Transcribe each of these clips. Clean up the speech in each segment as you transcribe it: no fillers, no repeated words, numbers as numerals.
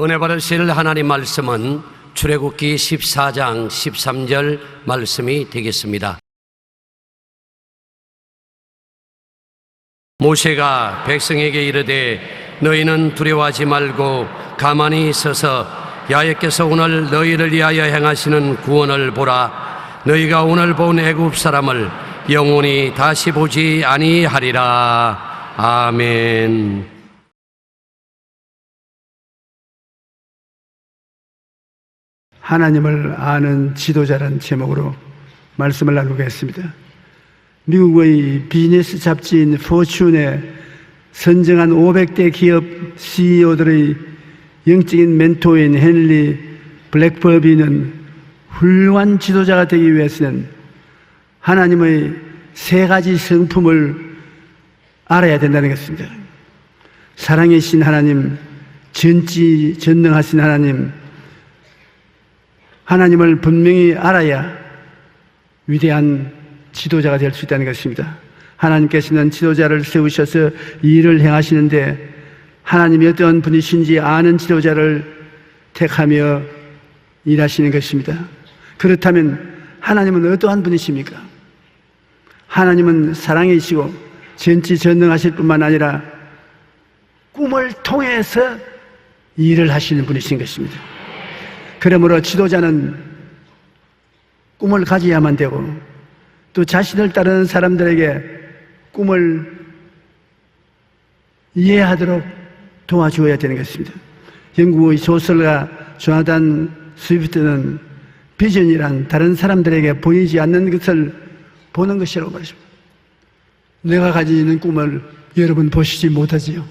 은혜 받으실 하나님 말씀은 출애굽기 14장 13절 말씀이 되겠습니다. 모세가 백성에게 이르되 너희는 두려워하지 말고 가만히 있어서 야훼께서 오늘 너희를 위하여 행하시는 구원을 보라. 너희가 오늘 본 애굽 사람을 영원히 다시 보지 아니하리라. 아멘. 하나님을 아는 지도자라는 제목으로 말씀을 나누겠습니다. 미국의 비즈니스 잡지인 포춘에 선정한 500대 기업 CEO들의 영적인 멘토인 헨리 블랙버비는 훌륭한 지도자가 되기 위해서는 하나님의 3가지 성품을 알아야 된다는 것입니다. 사랑이신 하나님, 전지전능하신 하나님을 분명히 알아야 위대한 지도자가 될 수 있다는 것입니다. 하나님께서는 지도자를 세우셔서 일을 행하시는데 하나님이 어떤 분이신지 아는 지도자를 택하며 일하시는 것입니다. 그렇다면 하나님은 어떠한 분이십니까? 하나님은 사랑이시고 전지전능하실 뿐만 아니라 꿈을 통해서 일을 하시는 분이신 것입니다. 그러므로 지도자는 꿈을 가져야만 되고 또 자신을 따르는 사람들에게 꿈을 이해하도록 도와주어야 되는 것입니다. 영국의 소설가 조나단 스위프트는 비전이란 다른 사람들에게 보이지 않는 것을 보는 것이라고 말했습니다. 내가 가지고 있는 꿈을 여러분 보시지 못하지요.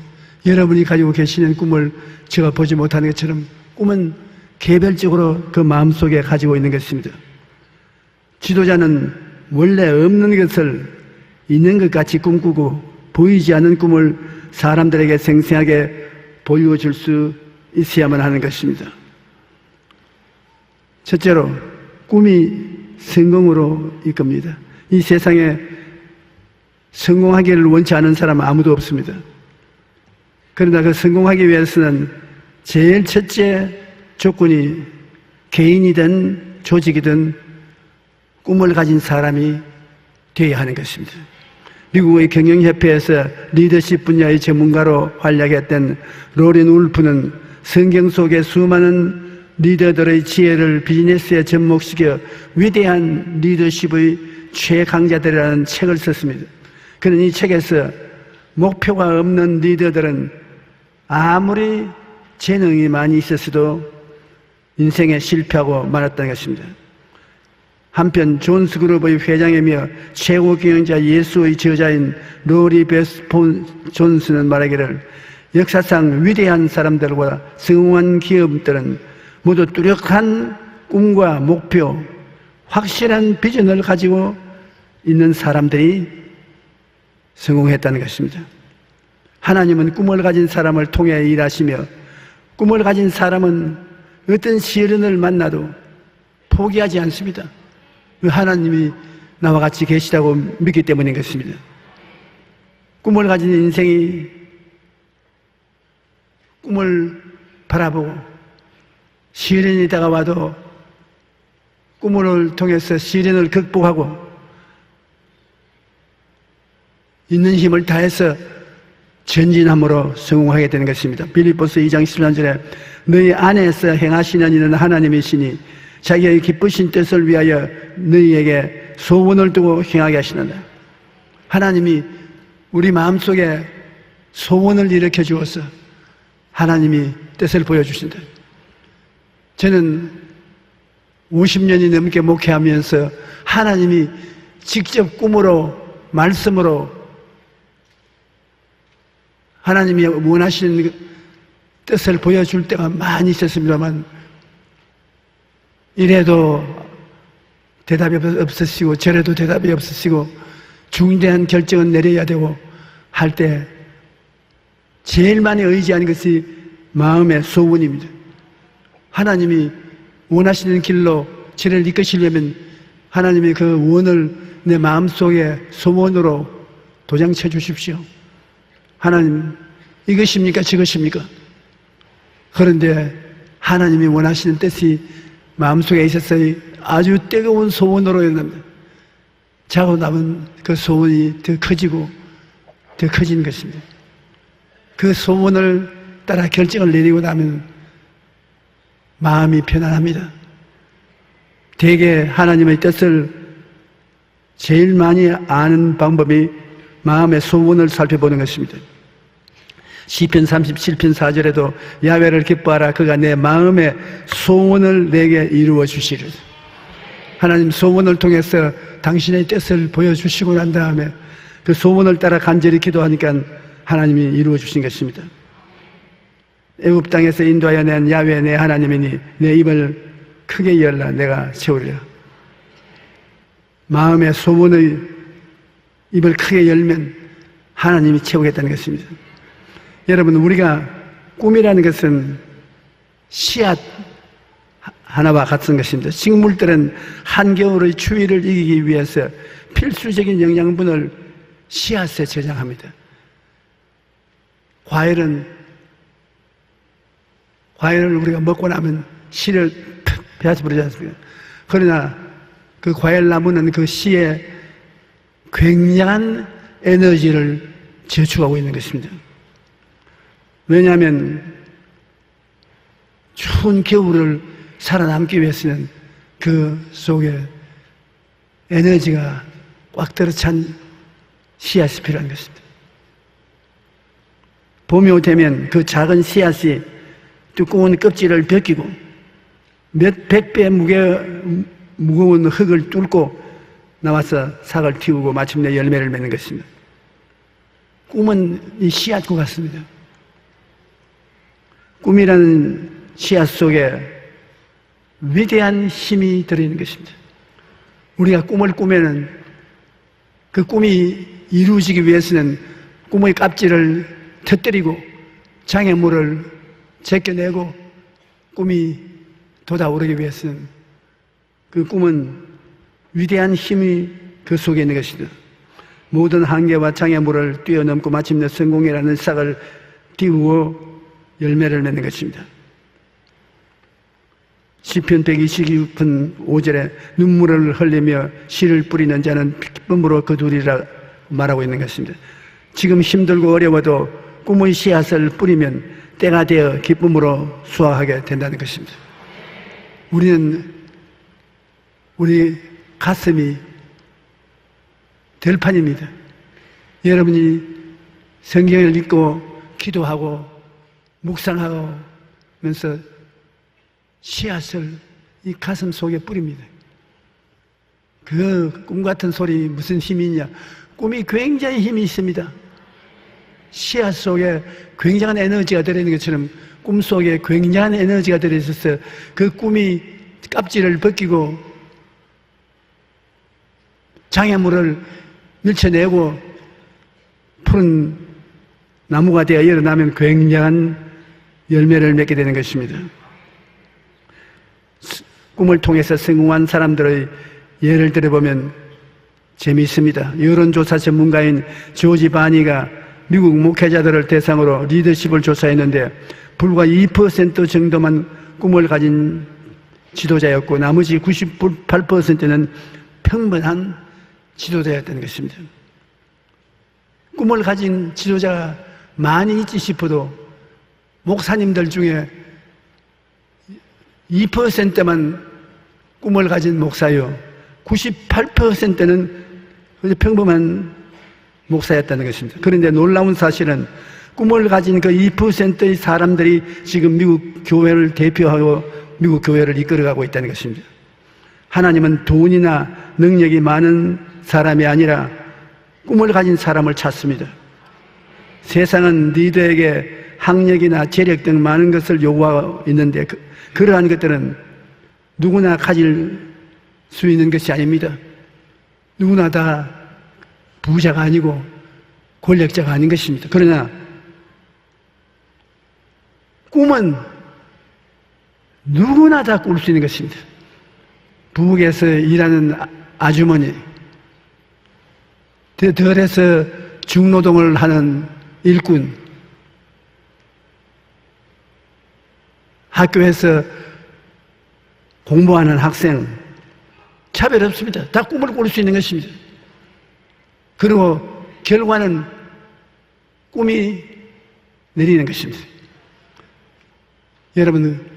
여러분이 가지고 계시는 꿈을 제가 보지 못하는 것처럼 꿈은 개별적으로 그 마음속에 가지고 있는 것입니다. 지도자는 원래 없는 것을 있는 것 같이 꿈꾸고 보이지 않는 꿈을 사람들에게 생생하게 보여줄 수 있어야만 하는 것입니다. 첫째로, 꿈이 성공으로 이끕니다. 이 세상에 성공하기를 원치 않은 사람은 아무도 없습니다. 그러나 그 성공하기 위해서는 제일 첫째 조건이 개인이든 조직이든 꿈을 가진 사람이 되어야 하는 것입니다. 미국의 경영협회에서 리더십 분야의 전문가로 활약했던 로렌 울프는 성경 속의 수많은 리더들의 지혜를 비즈니스에 접목시켜 위대한 리더십의 최강자들이라는 책을 썼습니다. 그는 이 책에서 목표가 없는 리더들은 아무리 재능이 많이 있었어도 인생에 실패하고 말았다는 것입니다. 한편 존스그룹의 회장이며 최고 경영자 예수의 저자인 로리 베스 존스는 말하기를 역사상 위대한 사람들과 성공한 기업들은 모두 뚜렷한 꿈과 목표, 확실한 비전을 가지고 있는 사람들이 성공했다는 것입니다. 하나님은 꿈을 가진 사람을 통해 일하시며 꿈을 가진 사람은 어떤 시련을 만나도 포기하지 않습니다. 하나님이 나와 같이 계시다고 믿기 때문인 것입니다. 꿈을 가진 인생이 꿈을 바라보고 시련이 다가와도 꿈을 통해서 시련을 극복하고 있는 힘을 다해서 전진함으로 성공하게 되는 것입니다. 빌립보서 2장 13절에 너희 안에서 행하시는 이는 하나님이시니 자기의 기쁘신 뜻을 위하여 너희에게 소원을 두고 행하게 하시는다. 하나님이 우리 마음속에 소원을 일으켜 주어서 하나님이 뜻을 보여주신다. 저는 50년이 넘게 목회하면서 하나님이 직접 꿈으로 말씀으로 하나님이 원하시는 뜻을 보여줄 때가 많이 있었습니다만 이래도 대답이 없으시고 저래도 대답이 없으시고 중대한 결정은 내려야 되고 할 때 제일 많이 의지하는 것이 마음의 소원입니다. 하나님이 원하시는 길로 저를 이끄시려면 하나님이 그 원을 내 마음속에 소원으로 도장 쳐주십시오. 하나님, 이것입니까? 저것입니까? 그런데 하나님이 원하시는 뜻이 마음속에 있어서 아주 뜨거운 소원으로였는데 자고 남은 그 소원이 더 커지고 더 커진 것입니다. 그 소원을 따라 결정을 내리고 나면 마음이 편안합니다. 대개 하나님의 뜻을 제일 많이 아는 방법이 마음의 소원을 살펴보는 것입니다. 시편 37편 4절에도 야훼를 기뻐하라. 그가 내 마음의 소원을 내게 이루어 주시리라. 하나님 소원을 통해서 당신의 뜻을 보여주시고 난 다음에 그 소원을 따라 간절히 기도하니까 하나님이 이루어 주신 것입니다. 애굽 땅에서 인도하여 낸 야훼 내 하나님이니 내 입을 크게 열라 내가 채우리라. 마음의 소원의 입을 크게 열면 하나님이 채우겠다는 것입니다. 여러분, 우리가 꿈이라는 것은 씨앗 하나와 같은 것입니다. 식물들은 한겨울의 추위를 이기기 위해서 필수적인 영양분을 씨앗에 저장합니다. 과일을 우리가 먹고 나면 씨를 배아서 부르지 않습니까? 그러나 그 과일 나무는 그 씨에 굉장한 에너지를 저축하고 있는 것입니다. 왜냐하면 추운 겨울을 살아남기 위해서는 그 속에 에너지가 꽉 들어찬 씨앗이 필요한 것입니다. 봄이 되면 그 작은 씨앗이 두꺼운 껍질을 벗기고 몇 백 배 무거운 흙을 뚫고 나와서 싹을 틔우고 마침내 열매를 맺는 것입니다. 꿈은 이 씨앗과 같습니다. 꿈이라는 씨앗 속에 위대한 힘이 들어있는 것입니다. 우리가 꿈을 꾸면은 그 꿈이 이루어지기 위해서는 꿈의 껍질을 터뜨리고 장애물을 제껴내고 꿈이 돋아오르기 위해서는 그 꿈은 위대한 힘이 그 속에 있는 것이다. 모든 한계와 장애물을 뛰어넘고 마침내 성공이라는 싹을 띄우고 열매를 맺는 것입니다. 시편 129편 5절에 눈물을 흘리며 씨를 뿌리는 자는 기쁨으로 거두리라 말하고 있는 것입니다. 지금 힘들고 어려워도 꿈의 씨앗을 뿌리면 때가 되어 기쁨으로 수확하게 된다는 것입니다. 우리 가슴이 들판입니다. 여러분이 성경을 읽고 기도하고 묵상하면서 씨앗을 이 가슴 속에 뿌립니다. 그 꿈 같은 소리 무슨 힘이 있냐? 꿈이 굉장히 힘이 있습니다. 씨앗 속에 굉장한 에너지가 들어있는 것처럼 꿈 속에 굉장한 에너지가 들어있어서 그 꿈이 껍질을 벗기고 장애물을 밀쳐내고 푸른 나무가 되어 일어나면 굉장한 열매를 맺게 되는 것입니다. 꿈을 통해서 성공한 사람들의 예를 들어보면 재미있습니다. 여론조사 전문가인 조지 바니가 미국 목회자들을 대상으로 리더십을 조사했는데 불과 2% 정도만 꿈을 가진 지도자였고 나머지 98%는 평범한 지도자였다는 것입니다. 꿈을 가진 지도자가 많이 있지 싶어도 목사님들 중에 2%만 꿈을 가진 목사요 98%는 평범한 목사였다는 것입니다. 그런데 놀라운 사실은 꿈을 가진 그 2%의 사람들이 지금 미국 교회를 대표하고 미국 교회를 이끌어가고 있다는 것입니다. 하나님은 돈이나 능력이 많은 사람이 아니라 꿈을 가진 사람을 찾습니다. 세상은 리더에게 학력이나 재력 등 많은 것을 요구하고 있는데 그러한 것들은 누구나 가질 수 있는 것이 아닙니다. 누구나 다 부자가 아니고 권력자가 아닌 것입니다. 그러나 꿈은 누구나 다 꿀 수 있는 것입니다. 부엌에서 일하는 아주머니, 덜해서 중노동을 하는 일꾼, 학교에서 공부하는 학생, 차별 없습니다. 다 꿈을 꿀 수 있는 것입니다. 그리고 결과는 꿈이 내리는 것입니다. 여러분,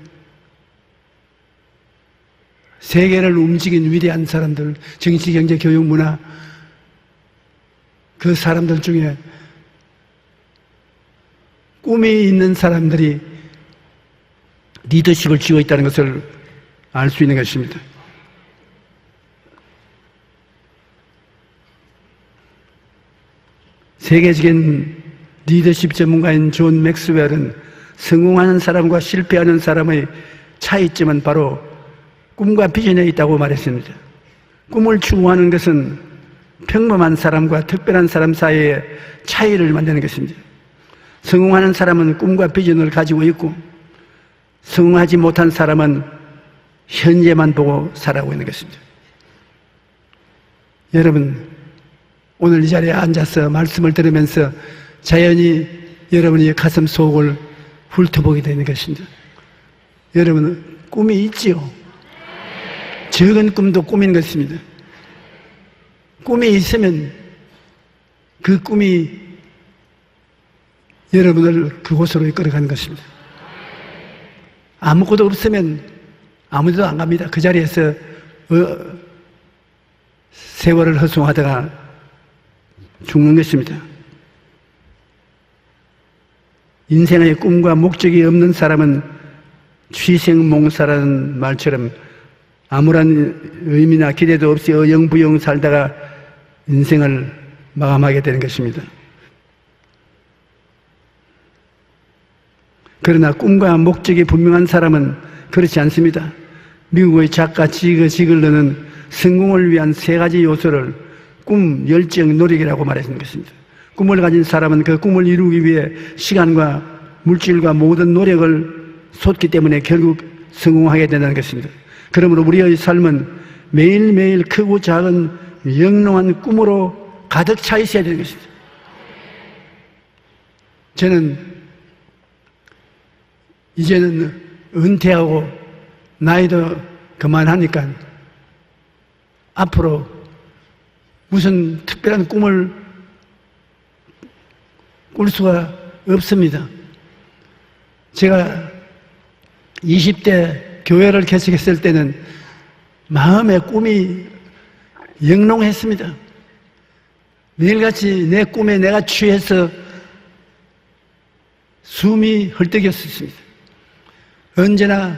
세계를 움직인 위대한 사람들, 정치, 경제, 교육, 문화, 그 사람들 중에 꿈이 있는 사람들이 리더십을 쥐고 있다는 것을 알 수 있는 것입니다. 세계적인 리더십 전문가인 존 맥스웰은 성공하는 사람과 실패하는 사람의 차이점은 바로 꿈과 비전에 있다고 말했습니다. 꿈을 추구하는 것은 평범한 사람과 특별한 사람 사이의 차이를 만드는 것입니다. 성공하는 사람은 꿈과 비전을 가지고 있고 성공하지 못한 사람은 현재만 보고 살아가고 있는 것입니다. 여러분, 오늘 이 자리에 앉아서 말씀을 들으면서 자연히 여러분의 가슴 속을 훑어보게 되는 것입니다. 여러분, 꿈이 있지요? 적은 꿈도 꿈인 것입니다. 꿈이 있으면 그 꿈이 여러분을 그곳으로 이끌어가는 것입니다. 아무것도 없으면 아무데도 안 갑니다. 그 자리에서 세월을 허송하다가 죽는 것입니다. 인생의 꿈과 목적이 없는 사람은 취생몽사라는 말처럼 아무런 의미나 기대도 없이 어영부영 살다가 인생을 마감하게 되는 것입니다. 그러나 꿈과 목적이 분명한 사람은 그렇지 않습니다. 미국의 작가 지그 지글러는 성공을 위한 세 가지 요소를 꿈, 열정, 노력이라고 말했는 것입니다. 꿈을 가진 사람은 그 꿈을 이루기 위해 시간과 물질과 모든 노력을 쏟기 때문에 결국 성공하게 된다는 것입니다. 그러므로 우리의 삶은 매일매일 크고 작은 영롱한 꿈으로 가득 차 있어야 되는 것입니다. 저는 이제는 은퇴하고 나이도 그만하니까 앞으로 무슨 특별한 꿈을 꿀 수가 없습니다. 제가 20대 교회를 개척했을 때는 마음의 꿈이 영롱했습니다. 매일같이 내 꿈에 내가 취해서 숨이 헐떡였습니다. 언제나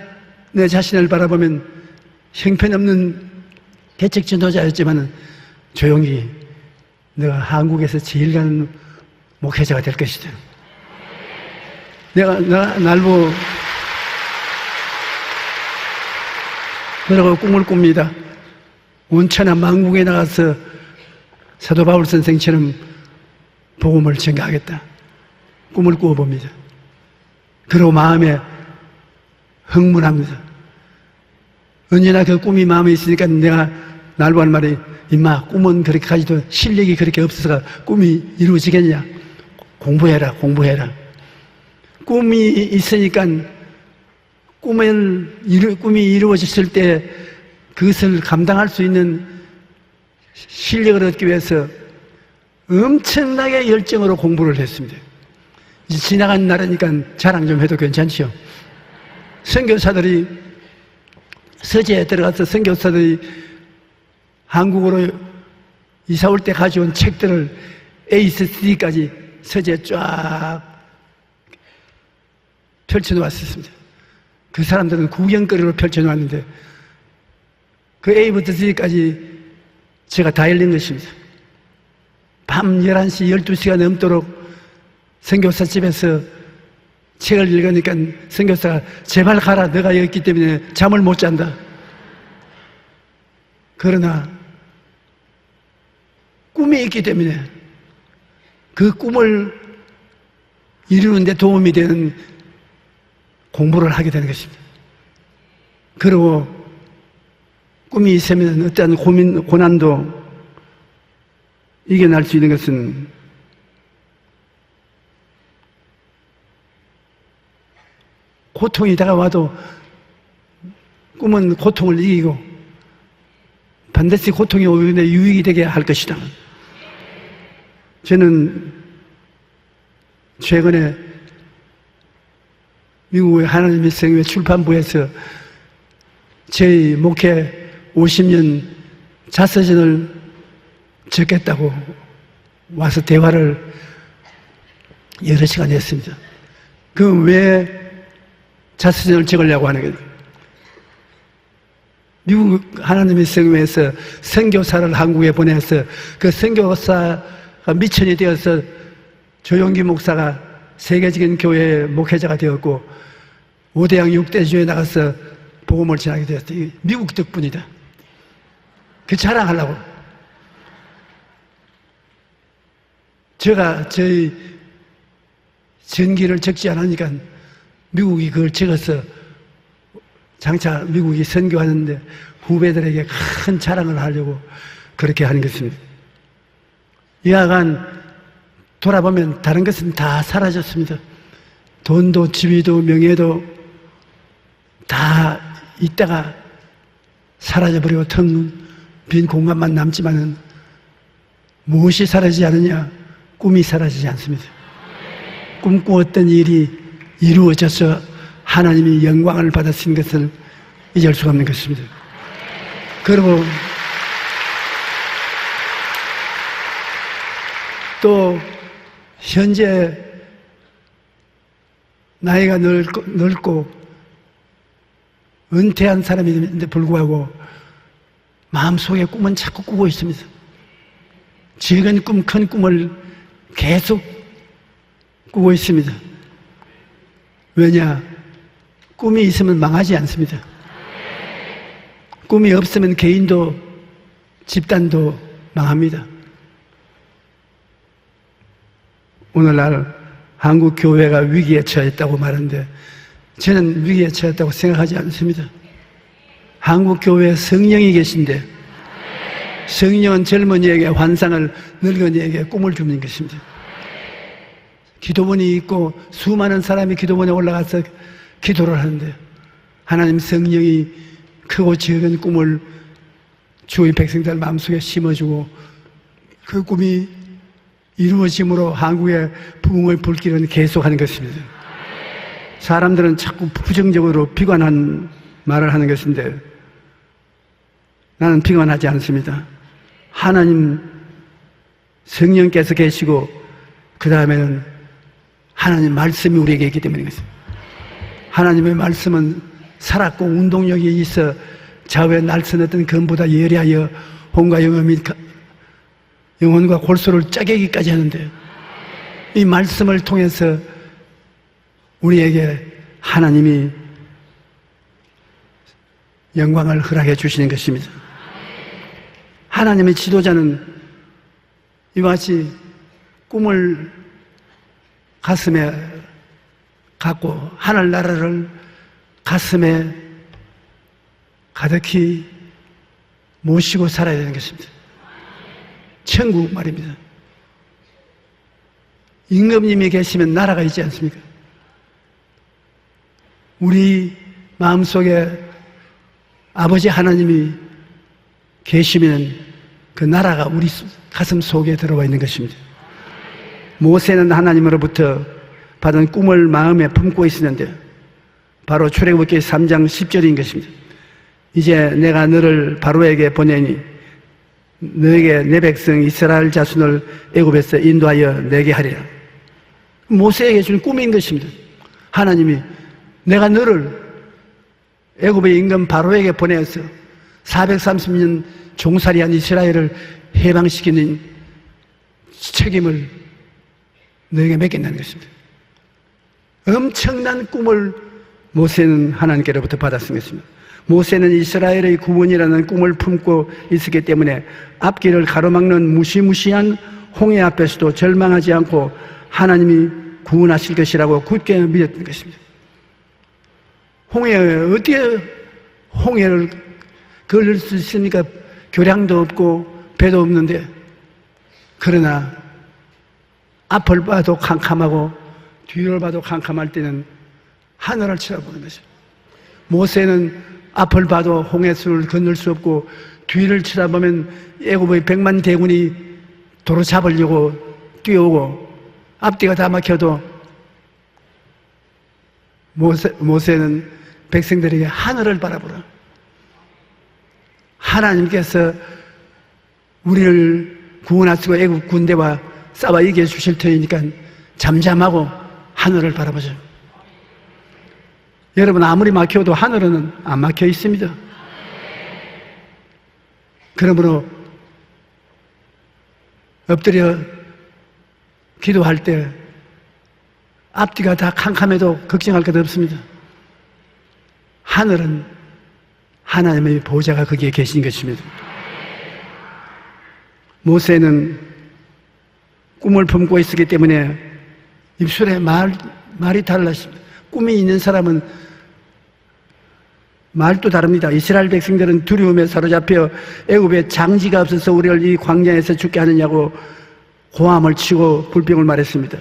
내 자신을 바라보면 형편없는 개척 지도자였지만 조용히 내가 한국에서 제일 가는 목회자가 될 것이다. 내가 날 보고 그러고 꿈을 꿉니다. 온천한 만국에 나가서 사도 바울 선생처럼 복음을 전가하겠다. 꿈을 꾸어봅니다. 그리고 마음에 흥분합니다. 언제나 그 꿈이 마음에 있으니까 내가 날보 할 말이 임마 꿈은 그렇게 가지도 실력이 그렇게 없어서 꿈이 이루어지겠냐. 공부해라. 꿈이 있으니까 꿈이 이루어졌을 때 그것을 감당할 수 있는 실력을 얻기 위해서 엄청나게 열정으로 공부를 했습니다. 이제 지나간 날이니까 자랑 좀 해도 괜찮죠? 선교사들이 서재에 들어가서 선교사들이 한국으로 이사 올 때 가져온 책들을 A-D까지 서재에 쫙 펼쳐놓았습니다. 그 사람들은 구경거리로 펼쳐놓았는데 그 A부터 D까지 제가 다 읽는 것입니다. 밤 11시, 12시가 넘도록 선교사 집에서 책을 읽으니까 선교사가 제발 가라. 너가 여기 있기 때문에 잠을 못 잔다. 그러나 꿈이 있기 때문에 그 꿈을 이루는 데 도움이 되는 공부를 하게 되는 것입니다. 그리고 꿈이 있으면 어떠한 고난도 이겨낼 수 있는 것은 고통이 다가와도 꿈은 고통을 이기고 반드시 고통이 오는데 유익이 되게 할 것이다. 저는 최근에 미국의 하나님의 생명 출판부에서 저희 목회 50년 자서전을 적겠다고 와서 대화를 여러 시간 했습니다. 그럼 왜 자서전을 적으려고 하는 거예요? 미국 하나님의 성교에서 선교사를 한국에 보내서 그 선교사가 미천이 되어서 조용기 목사가 세계적인 교회의 목회자가 되었고 5대양 6대주에 나가서 복음을 전하게 되었어요. 미국 덕분이다. 그 자랑하려고. 제가 저희 전기를 적지 않으니까 미국이 그걸 적어서 장차 미국이 선교하는데 후배들에게 큰 자랑을 하려고 그렇게 하는 것입니다. 이하간 돌아보면 다른 것은 다 사라졌습니다. 돈도 지위도 명예도 다 있다가 사라져버리고 텅 빈 공간만 남지만은 무엇이 사라지지 않느냐? 꿈이 사라지지 않습니다. 꿈꾸었던 일이 이루어져서 하나님이 영광을 받으신 것을 잊을 수가 없는 것입니다. 그리고 또 현재 나이가 넓고 은퇴한 사람인데 불구하고 마음속에 꿈은 자꾸 꾸고 있습니다. 작은 꿈, 큰 꿈을 계속 꾸고 있습니다. 왜냐? 꿈이 있으면 망하지 않습니다. 꿈이 없으면 개인도 집단도 망합니다. 오늘날 한국 교회가 위기에 처했다고 말하는데 저는 위기에 처했다고 생각하지 않습니다. 한국 교회에 성령이 계신데 성령은 젊은이에게 환상을, 늙은이에게 꿈을 주는 것입니다. 기도원이 있고 수많은 사람이 기도원에 올라가서 기도를 하는데 하나님 성령이 크고 작은 꿈을 주의 백성들 마음속에 심어주고 그 꿈이 이루어짐으로 한국의 부흥의 불길은 계속하는 것입니다. 사람들은 자꾸 부정적으로 비관한 말을 하는 것인데 나는 비관하지 않습니다. 하나님 성령께서 계시고 그 다음에는 하나님 말씀이 우리에게 있기 때문인 것입니다. 하나님의 말씀은 살았고 운동력이 있어 좌우에 날선 검보다 예리하여 혼과 영혼 및 영혼과 골수를 짜개기까지 하는데 이 말씀을 통해서 우리에게 하나님이 영광을 허락해 주시는 것입니다. 하나님의 지도자는 이와 같이 꿈을 가슴에 갖고 하늘나라를 가슴에 가득히 모시고 살아야 되는 것입니다. 천국 말입니다. 임금님이 계시면 나라가 있지 않습니까? 우리 마음속에 아버지 하나님이 계시면 그 나라가 우리 가슴 속에 들어와 있는 것입니다. 모세는 하나님으로부터 받은 꿈을 마음에 품고 있었는데 바로 출애굽기 3장 10절인 것입니다. 이제 내가 너를 바로에게 보내니 너에게 내 백성 이스라엘 자손을 애굽에서 인도하여 내게 하리라. 모세에게 준 꿈인 것입니다. 하나님이 내가 너를 애굽의 임금 바로에게 보내서 430년 종살이한 이스라엘을 해방시키는 책임을 너에게 맡긴다는 것입니다. 엄청난 꿈을 모세는 하나님께로부터 받았습니다. 모세는 이스라엘의 구원이라는 꿈을 품고 있었기 때문에 앞길을 가로막는 무시무시한 홍해 앞에서도 절망하지 않고 하나님이 구원하실 것이라고 굳게 믿었던 것입니다. 홍해에 어디에 홍해를 걸을 수 있습니까? 교량도 없고 배도 없는데. 그러나 앞을 봐도 캄캄하고 뒤를 봐도 캄캄할 때는 하늘을 쳐다보는 것이죠. 모세는 앞을 봐도 홍해수를 건널 수 없고 뒤를 쳐다보면 애굽의 100만 대군이 도로 잡으려고 뛰어오고 앞뒤가 다 막혀도 모세는 백성들에게 하늘을 바라보라. 하나님께서 우리를 구원하시고 애굽 군대와 싸워 이겨 주실 터이니까 잠잠하고 하늘을 바라보죠. 여러분, 아무리 막혀도 하늘은 안 막혀 있습니다. 그러므로 엎드려 기도할 때 앞뒤가 다 캄캄해도 걱정할 것 없습니다. 하늘은 하나님의 보호자가 거기에 계신 것입니다. 모세는 꿈을 품고 있었기 때문에 입술에 말이 달랐습니다. 꿈이 있는 사람은 말도 다릅니다. 이스라엘 백성들은 두려움에 사로잡혀 애굽에 장지가 없어서 우리를 이 광야에서 죽게 하느냐고 고함을 치고 불평을 말했습니다.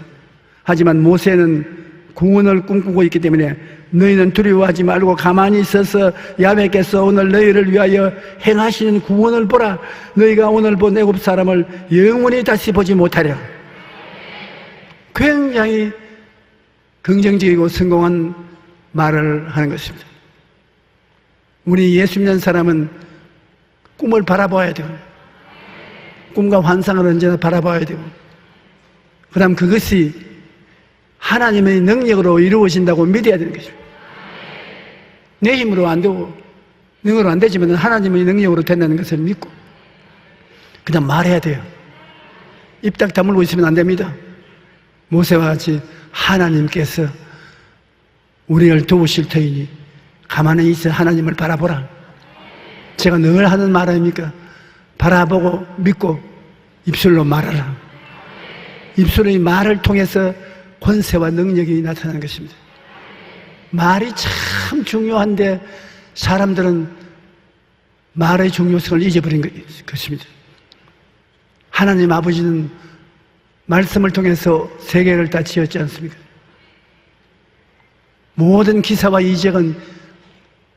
하지만 모세는 구원을 꿈꾸고 있기 때문에 너희는 두려워하지 말고 가만히 있어서 야훼께서 오늘 너희를 위하여 행하시는 구원을 보라. 너희가 오늘 본 애굽 사람을 영원히 다시 보지 못하려. 굉장히 긍정적이고 성공한 말을 하는 것입니다. 우리 예수 믿는 사람은 꿈을 바라봐야 되고 꿈과 환상을 언제나 바라봐야 되고 그 다음 그것이 하나님의 능력으로 이루어진다고 믿어야 되는 것입니다. 내 힘으로 안 되고 능으로 안 되지만 하나님의 능력으로 된다는 것을 믿고 그 다음 말해야 돼요. 입 딱 다물고 있으면 안 됩니다. 모세와 같이 하나님께서 우리를 도우실 터이니 가만히 있어 하나님을 바라보라. 제가 늘 하는 말 아닙니까? 바라보고 믿고 입술로 말하라. 입술의 말을 통해서 권세와 능력이 나타나는 것입니다. 말이 참 중요한데 사람들은 말의 중요성을 잊어버린 것입니다. 하나님 아버지는 말씀을 통해서 세계를 다 지었지 않습니까? 모든 기사와 이적은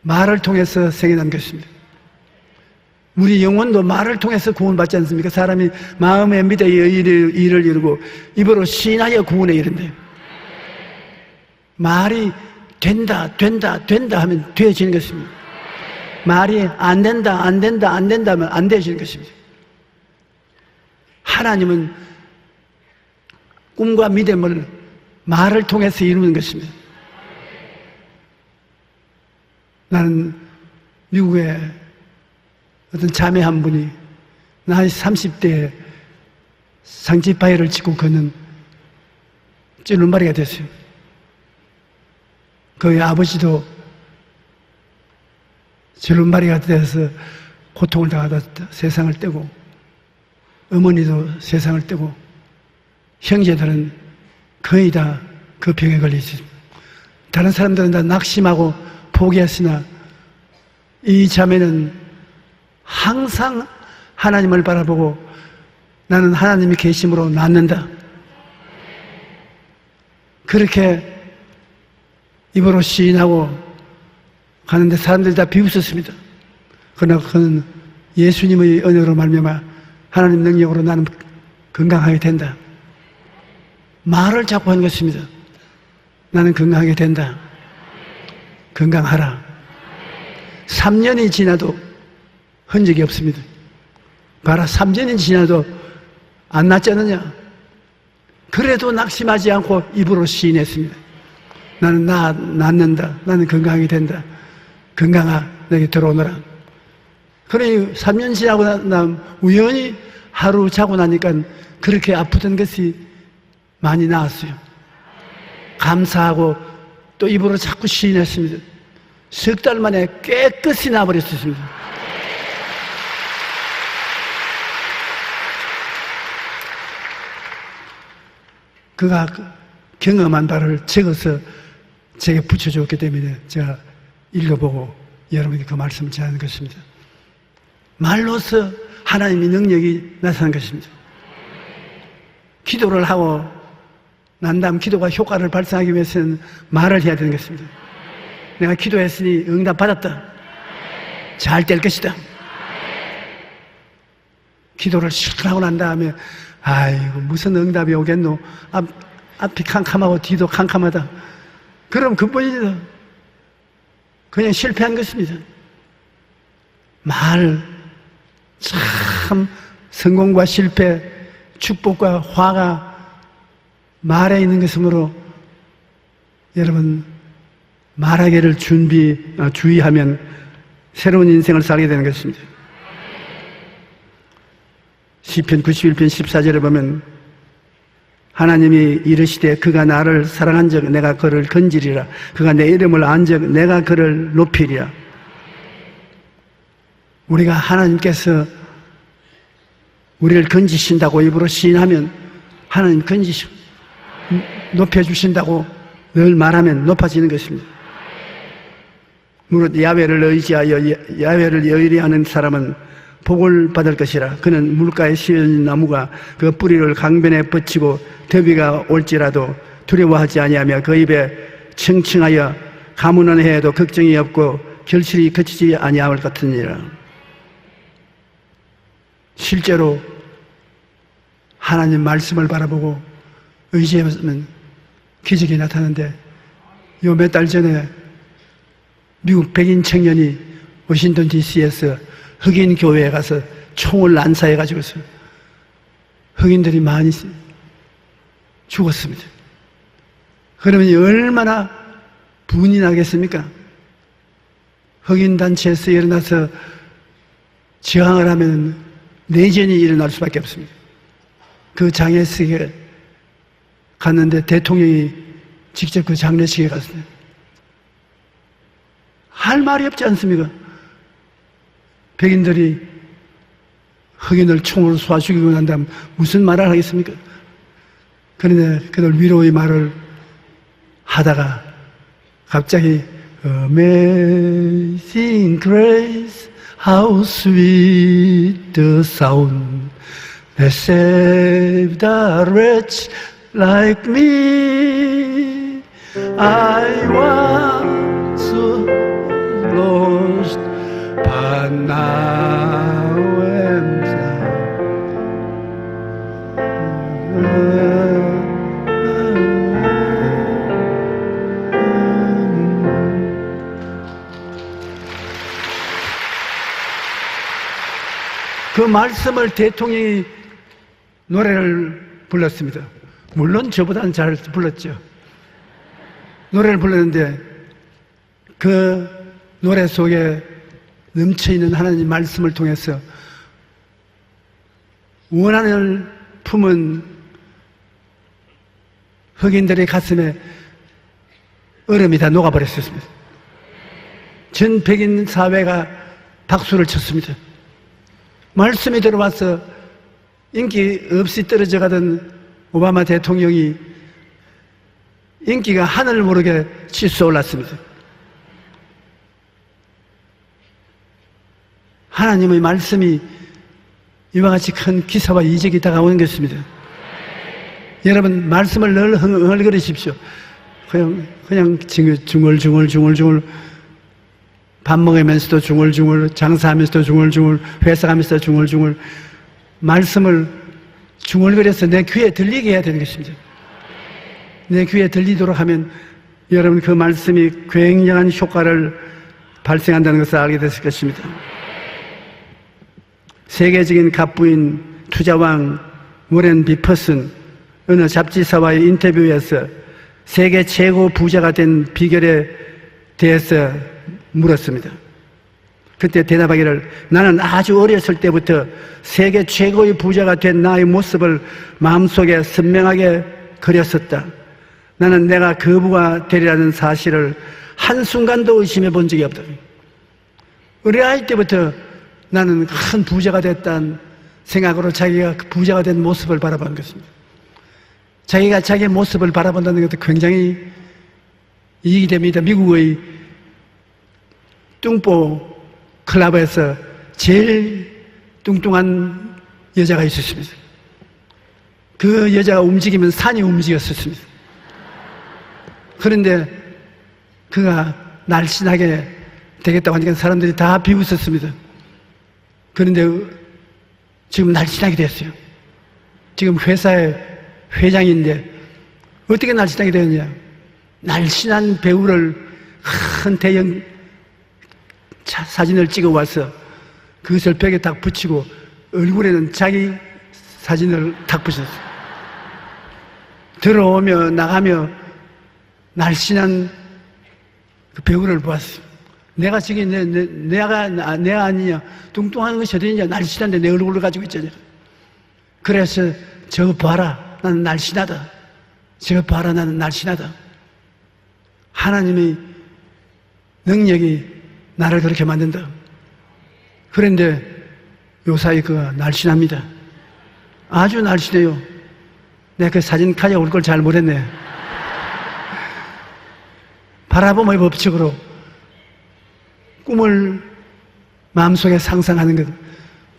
말을 통해서 생겨난 것입니다. 우리 영혼도 말을 통해서 구원받지 않습니까? 사람이 마음에 믿어 일을 이루고 입으로 시인하여 구원에 이른대요. 말이 된다 하면 되어지는 것입니다. 말이 안 된다 하면 안 되어지는 것입니다. 하나님은 꿈과 믿음을 말을 통해서 이루는 것입니다. 나는 미국에 어떤 자매 한 분이 나이 30대에 상지바위를 짚고 걷는 ጭ눈바리가 됐어요. 그의 아버지도 ጭ눈바리가 돼서 고통을 당하다 세상을 떼고 어머니도 세상을 떼고 형제들은 거의 다 그 병에 걸려 있습니다. 다른 사람들은 다 낙심하고 포기했으나 이 자매는 항상 하나님을 바라보고 나는 하나님의 계심으로 낫는다. 그렇게 입으로 시인하고 가는데 사람들이 다 비웃었습니다. 그러나 그는 예수님의 은혜로 말미암아 하나님 능력으로 나는 건강하게 된다. 말을 자꾸 한 것입니다. 나는 건강하게 된다. 건강하라. 3년이 지나도 흔적이 없습니다. 봐라, 3년이 지나도 안 낫지 않느냐? 그래도 낙심하지 않고 입으로 시인했습니다. 나는 낫는다. 나는 건강하게 된다. 건강아, 내게 들어오너라. 그러니 3년 지나고 우연히 하루 자고 나니까 그렇게 아프던 것이 많이 나았어요. 감사하고 또 입으로 자꾸 시인했습니다. 석 달 만에 깨끗이 나아버렸습니다. 그가 경험한 바를 적어서 제게 붙여줬기 때문에 제가 읽어보고 여러분에게 그 말씀을 전하는 것입니다. 말로서 하나님의 능력이 나타난 것입니다. 기도를 하고 난 다음 기도가 효과를 발생하기 위해서는 말을 해야 되는 것입니다. 내가 기도했으니 응답 받았다. 잘 될 것이다. 기도를 실컷 하고 난 다음에 아이고 무슨 응답이 오겠노. 앞이 캄캄하고 뒤도 캄캄하다. 그럼 근본이죠. 그냥 실패한 것입니다. 말 참 성공과 실패, 축복과 화가 말에 있는 것이므로 여러분 말하기를 주의하면 새로운 인생을 살게 되는 것입니다. 시편 91편 14절에 보면 하나님이 이르시되 그가 나를 사랑한즉 내가 그를 건지리라. 그가 내 이름을 안즉 내가 그를 높이리라. 우리가 하나님께서 우리를 건지신다고 입으로 시인하면 하나님 높여주신다고 늘 말하면 높아지는 것입니다. 무릇 야훼를 의지하여 야훼를 의뢰하는 사람은 복을 받을 것이라. 그는 물가에 씌어진 나무가 그 뿌리를 강변에 뻗치고 더위가 올지라도 두려워하지 아니하며 그 입에 청청하여 가문은 해도 걱정이 없고 결실이 그치지 아니할 같으니라. 실제로 하나님 말씀을 바라보고 의지하면 기적이 나타나는데 요 몇 달 전에 미국 백인 청년이 워싱턴 DC에서 흑인 교회에 가서 총을 난사해가지고서 흑인들이 많이 죽었습니다. 그러면 얼마나 분이 나겠습니까? 흑인 단체에서 일어나서 저항을 하면 내전이 일어날 수밖에 없습니다. 그 장례식에 갔는데 대통령이 직접 그 장례식에 갔어요. 할 말이 없지 않습니까? 백인들이 흑인을 총으로 쏴 죽이고 난 다음 무슨 말을 하겠습니까? 그런데 그들 위로의 말을 하다가 갑자기 Amazing grace, how sweet the sound that saved a wretch like me. I was lost, but now am 그 말씀을 대통령이 노래를 불렀습니다. 물론 저보다는 잘 불렀죠. 노래를 불렀는데 그 노래 속에 넘쳐있는 하나님 말씀을 통해서 원한을 품은 흑인들의 가슴에 얼음이 다 녹아버렸습니다. 전 백인 사회가 박수를 쳤습니다. 말씀이 들어와서 인기 없이 떨어져 가던 오바마 대통령이 인기가 하늘을 모르게 치솟아 올랐습니다. 하나님의 말씀이 이와 같이 큰 기사와 이적이 다가오는 것입니다. 여러분 말씀을 늘 흥얼거리십시오. 그냥 중얼중얼 밥 먹으면서도 중얼중얼, 장사하면서도 중얼중얼, 회사 가면서도 중얼중얼 말씀을 중얼거려서 내 귀에 들리게 해야 되는 것입니다. 내 귀에 들리도록 하면 여러분 그 말씀이 굉장한 효과를 발생한다는 것을 알게 됐을 것입니다. 세계적인 갑부인 투자왕 워렌 비퍼슨 어느 잡지사와의 인터뷰에서 세계 최고 부자가 된 비결에 대해서 물었습니다. 그때 대답하기를 나는 아주 어렸을 때부터 세계 최고의 부자가 된 나의 모습을 마음속에 선명하게 그렸었다. 나는 내가 거부가 되리라는 사실을 한순간도 의심해 본 적이 없다. 어린아이 때부터 나는 큰 부자가 됐다는 생각으로 자기가 부자가 된 모습을 바라본 것입니다. 자기가 자기의 모습을 바라본다는 것도 굉장히 이익이 됩니다. 미국의 뚱보 클럽에서 제일 뚱뚱한 여자가 있었습니다. 그 여자가 움직이면 산이 움직였었습니다. 그런데 그가 날씬하게 되겠다고 하니까 사람들이 다 비웃었습니다. 그런데 지금 날씬하게 됐어요. 지금 회사의 회장인데 어떻게 날씬하게 되었냐? 날씬한 배우를 큰 대형 사진을 찍어 와서 그것을 벽에 딱 붙이고 얼굴에는 자기 사진을 탁 붙였어요. 들어오며 나가며 날씬한 그 배우를 보았어요. 내가 지금 내가 아니냐? 뚱뚱한 것이 어디냐? 날씬한데 내 얼굴을 가지고 있잖아요. 그래서 저거 봐라, 나는 날씬하다. 저거 봐라, 나는 날씬하다. 하나님의 능력이 나를 그렇게 만든다. 그런데 요사이 그가 날씬합니다. 아주 날씬해요. 내가 그 사진 가져올 걸 잘 못했네. 바라봄의 법칙으로 꿈을 마음속에 상상하는 것,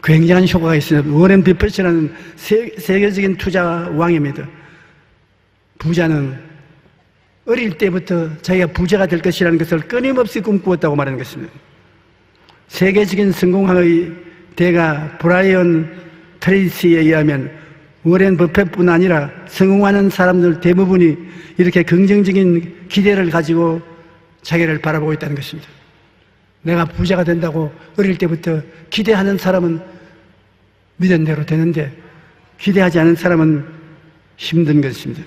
굉장한 효과가 있습니다. 워렌 버핏이라는 세계적인 투자 왕입니다. 부자는 어릴 때부터 자기가 부자가 될 것이라는 것을 끊임없이 꿈꾸었다고 말하는 것입니다. 세계적인 성공학의 대가 브라이언 트레이시에 의하면 워렌 버핏뿐 아니라 성공하는 사람들 대부분이 이렇게 긍정적인 기대를 가지고 자기를 바라보고 있다는 것입니다. 내가 부자가 된다고 어릴 때부터 기대하는 사람은 믿은 대로 되는데 기대하지 않은 사람은 힘든 것입니다.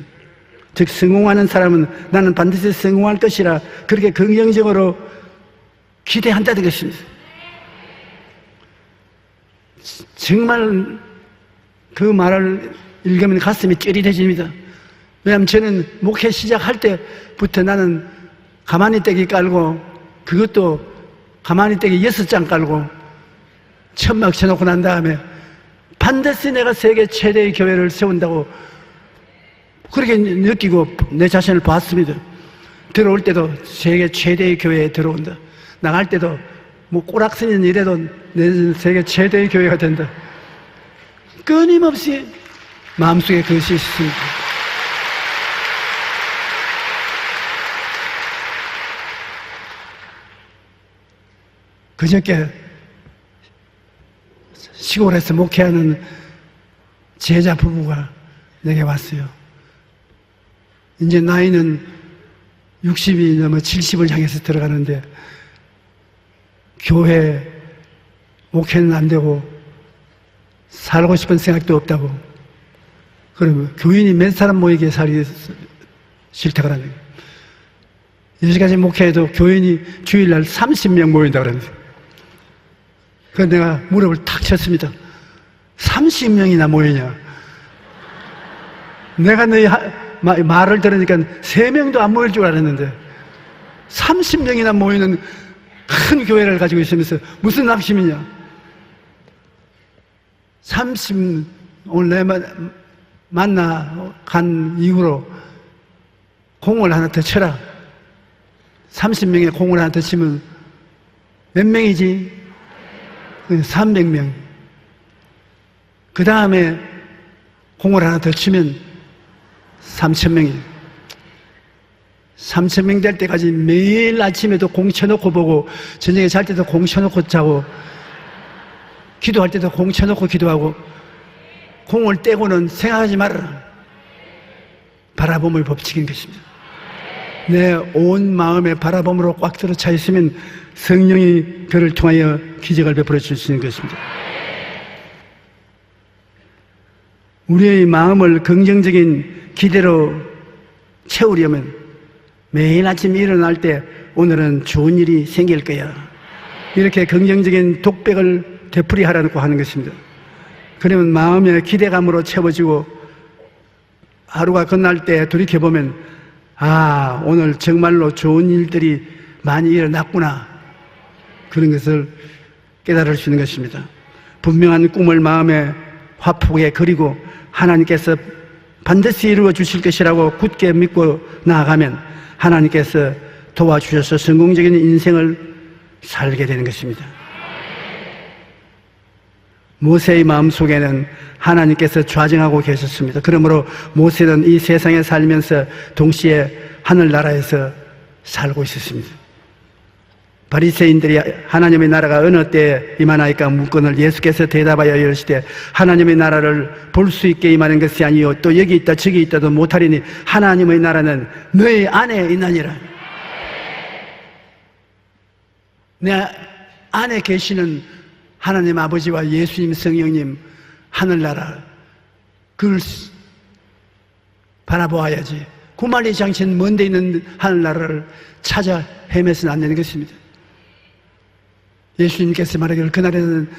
즉 성공하는 사람은 나는 반드시 성공할 것이라 그렇게 긍정적으로 기대한다는 것입니다. 정말 그 말을 읽으면 가슴이 찌릿해집니다. 왜냐하면 저는 목회 시작할 때부터 나는 가만히 떼기 깔고 그것도 가만히 떼기 6장 깔고 천막 쳐놓고 난 다음에 반드시 내가 세계 최대의 교회를 세운다고 그렇게 느끼고 내 자신을 봤습니다. 들어올 때도 세계 최대의 교회에 들어온다. 나갈 때도 뭐 꼬락서는 이래도 내 세계 최대의 교회가 된다. 끊임없이 마음속에 그것이 있습니다. 그저께 시골에서 목회하는 제자 부부가 내게 왔어요. 이제 나이는 60이 넘어 70을 향해서 들어가는데 교회 목회는 안 되고 살고 싶은 생각도 없다고. 그러면 교인이 몇 사람 모이게 살기 싫다고 하는 거예요. 이제까지 목회해도 교인이 주일날 30명 모인다고 그러는데 그래서 내가 무릎을 탁 쳤습니다. 30명이나 모이냐? 내가 너희 말을 들으니까 3명도 안 모일 줄 알았는데 30명이나 모이는 큰 교회를 가지고 있으면서 무슨 낙심이냐? 오늘 내 만나 간 이후로 공을 하나 더 쳐라. 30명의 공을 하나 더 치면 몇 명이지? 300명. 그 다음에 공을 하나 더 치면 3,000명이에요. 3,000명 될 때까지 매일 아침에도 공 쳐놓고 보고 저녁에 잘 때도 공 쳐놓고 자고 기도할 때도 공 쳐놓고 기도하고 공을 떼고는 생각하지 말아라. 바라봄의 법칙인 것입니다. 내 온 마음에 바라봄으로 꽉 들어 차 있으면 성령이 그를 통하여 기적을 베풀어 줄 수 있는 것입니다. 우리의 마음을 긍정적인 기대로 채우려면 매일 아침 일어날 때 오늘은 좋은 일이 생길 거야. 이렇게 긍정적인 독백을 되풀이하라고 하는 것입니다. 그러면 마음의 기대감으로 채워지고 하루가 끝날 때 돌이켜보면 아, 오늘 정말로 좋은 일들이 많이 일어났구나. 그런 것을 깨달을 수 있는 것입니다. 분명한 꿈을 마음에 화폭에 그리고 하나님께서 반드시 이루어 주실 것이라고 굳게 믿고 나아가면 하나님께서 도와주셔서 성공적인 인생을 살게 되는 것입니다. 모세의 마음속에는 하나님께서 좌정하고 계셨습니다. 그러므로 모세는 이 세상에 살면서 동시에 하늘나라에서 살고 있었습니다. 바리새인들이 하나님의 나라가 어느 때 임하나이까 묻거늘 예수께서 대답하여 이르시되 하나님의 나라를 볼 수 있게 임하는 것이 아니요 또 여기 있다 저기 있다도 못하리니 하나님의 나라는 너희 안에 있나니라. 내 안에 계시는 하나님 아버지와 예수님 성령님 하늘나라 그걸 바라보아야지 구만리 장신 먼데 있는 하늘나라를 찾아 헤매서는 안 되는 것입니다. 예수님께서 말하기를 그날에는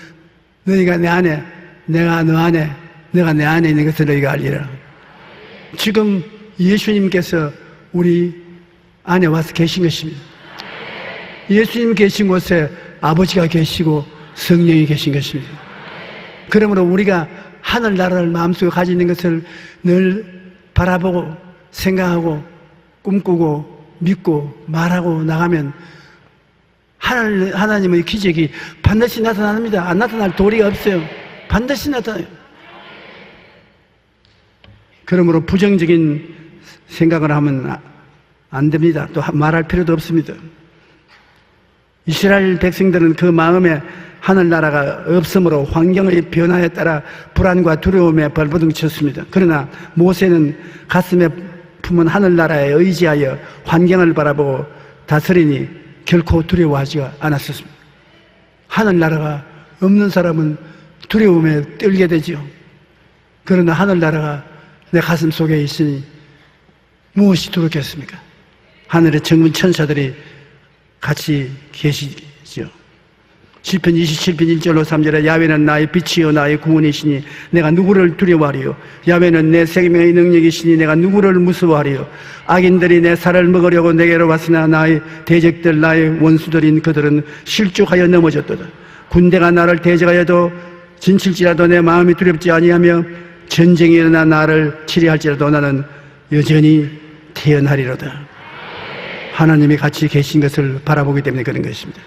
너희가 내 안에 내가 너 안에 내가 내 안에 있는 것을 너희가 알리라. 지금 예수님께서 우리 안에 와서 계신 것입니다. 예수님 계신 곳에 아버지가 계시고 성령이 계신 것입니다. 그러므로 우리가 하늘나라를 마음속에 가지고 있는 것을 늘 바라보고 생각하고 꿈꾸고 믿고 말하고 나가면 하나님의 기적이 반드시 나타납니다. 안 나타날 도리가 없어요. 반드시 나타나요. 그러므로 부정적인 생각을 하면 안 됩니다. 또 말할 필요도 없습니다. 이스라엘 백성들은 그 마음에 하늘나라가 없으므로 환경의 변화에 따라 불안과 두려움에 발버둥 쳤습니다. 그러나 모세는 가슴에 품은 하늘나라에 의지하여 환경을 바라보고 다스리니 결코 두려워하지 않았었습니다. 하늘나라가 없는 사람은 두려움에 떨게 되죠. 그러나 하늘나라가 내 가슴 속에 있으니 무엇이 두렵겠습니까? 하늘의 정문 천사들이 같이 계시죠. 시편 27편 1절로 3절에 야훼는 나의 빛이요 나의 구원이시니 내가 누구를 두려워하리요. 야훼는 내 생명의 능력이시니 내가 누구를 무서워하리요. 악인들이 내 살을 먹으려고 내게로 왔으나 나의 대적들 나의 원수들인 그들은 실족하여 넘어졌도다. 군대가 나를 대적하여도 진칠지라도 내 마음이 두렵지 아니하며 전쟁이 일어나 나를 치리할지라도 나는 여전히 태어나리로다. 하나님이 같이 계신 것을 바라보기 때문에 그런 것입니다.